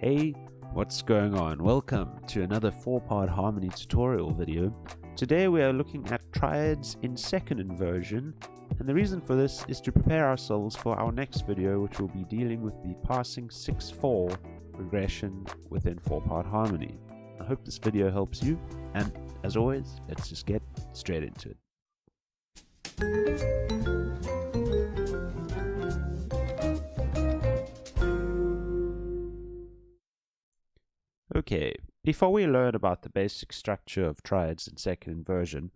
Hey, what's going on? Welcome to another 4-part harmony tutorial video. Today we are looking at triads in second inversion, and the reason for this is to prepare ourselves for our next video, which will be dealing with the passing 6/4 progression within 4-part harmony. I hope this video helps you, and as always, let's just get straight into it. Okay, before we learn about the basic structure of triads in second inversion,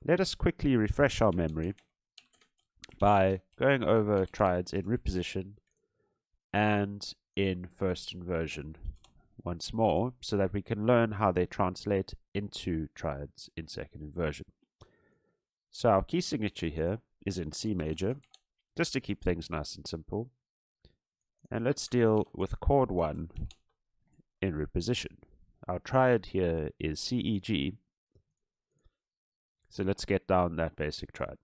let us quickly refresh our memory by going over triads in reposition and in first inversion once more, so that we can learn how they translate into triads in second inversion. So our key signature here is in C major, just to keep things nice and simple. And let's deal with chord 1 in reposition. Our triad here is C, E, G. So let's get down that basic triad.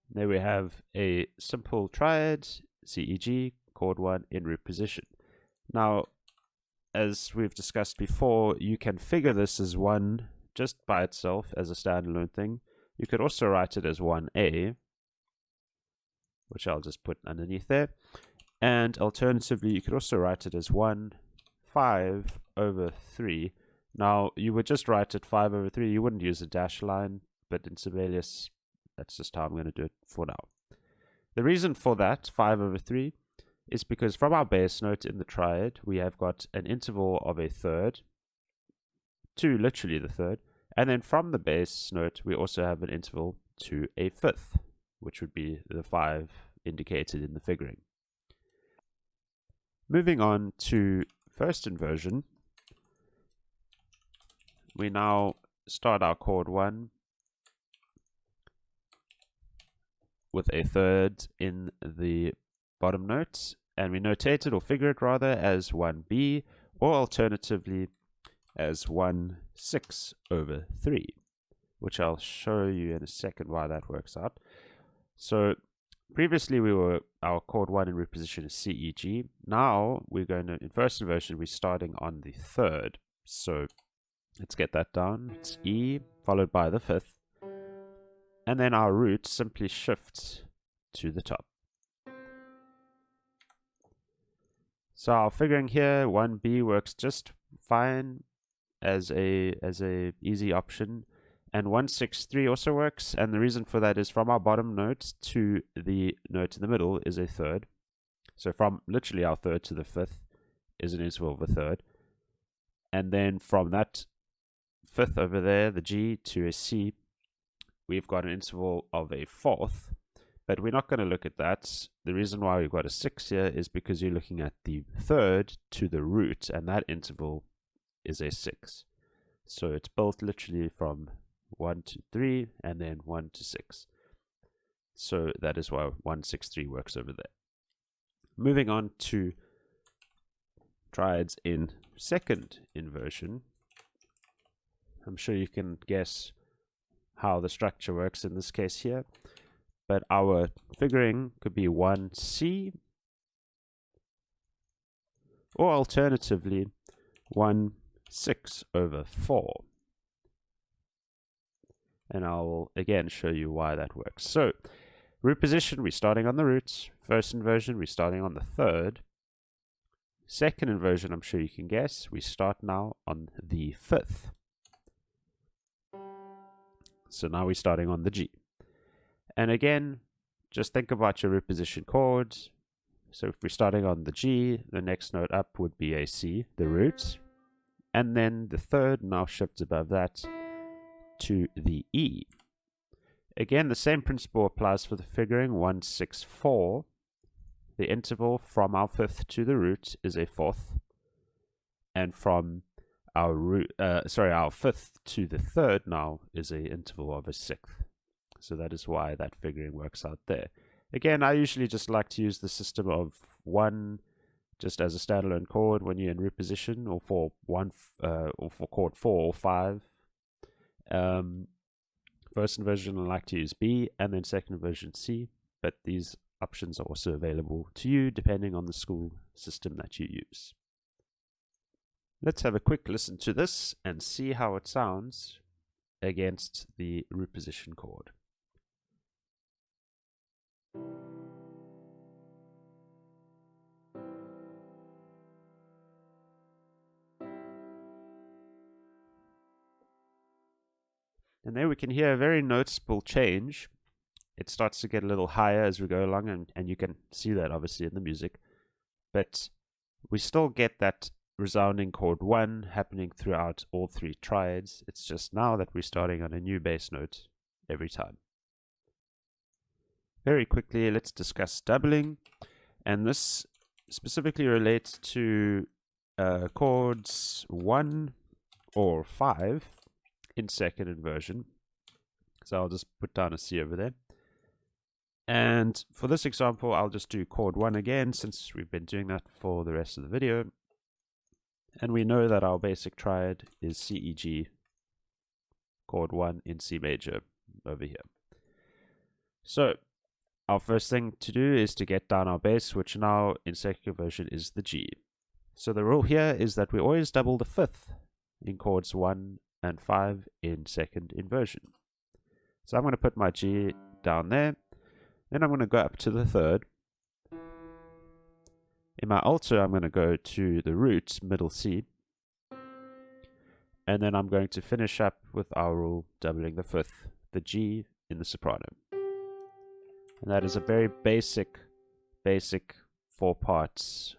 There we have a simple triad, C, E, G, chord 1 in reposition. Now, as we've discussed before, you can figure this as 1 just by itself as a standalone thing. You could also write it as 1A, which I'll just put underneath there. And alternatively, you could also write it as 1/5/3. Now, you would just write it 5/3. You wouldn't use a dash line, but in Sibelius, that's just how I'm going to do it for now. The reason for that, 5/3, is because from our bass note in the triad, we have got an interval of a third to literally the third. And then from the bass note, we also have an interval to a fifth, which would be the 5 indicated in the figuring. Moving on to first inversion, we now start our chord 1 with a third in the bottom note, and we notate it, or figure it rather, as 1B, or alternatively as 1/6/3, which I'll show you in a second why that works out. So previously our chord 1 in reposition is C, E, G. Now we're going to, in first inversion, we're starting on the third. So let's get that down. It's E followed by the fifth. And then our root simply shifts to the top. So our figuring here, 1B works just fine as a easy option. And 1/6/3 also works, and the reason for that is from our bottom note to the note in the middle is a third. So from literally our third to the fifth is an interval of a third. And then from that fifth over there, the G, to a C, we've got an interval of a fourth. But we're not going to look at that. The reason why we've got a 6 here is because you're looking at the third to the root, and that interval is a 6. So it's built literally from 1 to 3 and then 1 to 6. So that is why 1/6/3 works over there. Moving on to triads in second inversion. I'm sure you can guess how the structure works in this case here, but our figuring could be 1C, or alternatively 1/6/4. And I'll again show you why that works. So, reposition, we're starting on the roots. First inversion, we're starting on the third. Second inversion, I'm sure you can guess, we start now on the fifth. So now we're starting on the G. And again, just think about your reposition chords. So if we're starting on the G, the next note up would be a C, the root. And then the third now shifts above that to the E. Again, the same principle applies for the figuring, 1/6/4. The interval from our fifth to the root is a fourth, and from our our fifth to the third now is an interval of a sixth. So that is why that figuring works out there. Again, I usually just like to use the system of 1 just as a standalone chord when you're in reposition, or for chord 4 or 5. First inversion I like to use B, and then second inversion C. but these options are also available to you depending on the school system that you use. Let's have a quick listen to this and see how it sounds against the reposition chord. And there we can hear a very noticeable change. It starts to get a little higher as we go along, and you can see that obviously in the music. But we still get that resounding chord 1 happening throughout all 3 triads. It's just now that we're starting on a new bass note every time. Very quickly, let's discuss doubling. And this specifically relates to chords 1 or 5 in second inversion. So I'll just put down a C over there. And for this example, I'll just do chord 1 again, since we've been doing that for the rest of the video. And we know that our basic triad is C, E, G, chord 1 in C major over here. So our first thing to do is to get down our bass, which now in second inversion is the G. So the rule here is that we always double the 5th in chords 1 and 5 in second inversion. So I'm going to put my G down there. Then I'm going to go up to the 3rd. In my alto, I'm going to go to the root, middle C. And then I'm going to finish up with our rule, doubling the 5th, the G in the soprano. And that is a very basic 4 parts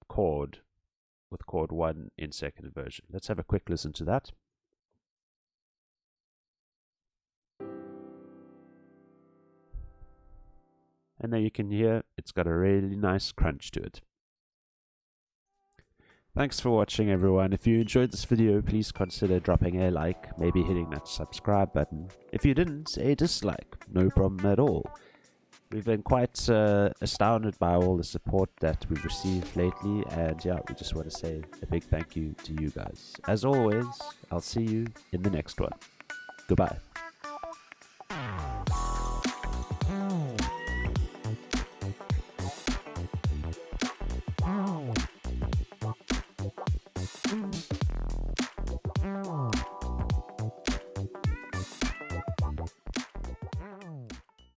chord with chord 1 in second inversion. Let's have a quick listen to that. And there you can hear it's got a really nice crunch to it. Thanks for watching, everyone. If you enjoyed this video, please consider dropping a like, maybe hitting that subscribe button. If you didn't, a dislike, no problem at all. We've been quite astounded by all the support that we've received lately, and yeah, we just want to say a big thank you to you guys. As always, I'll see you in the next one. Goodbye.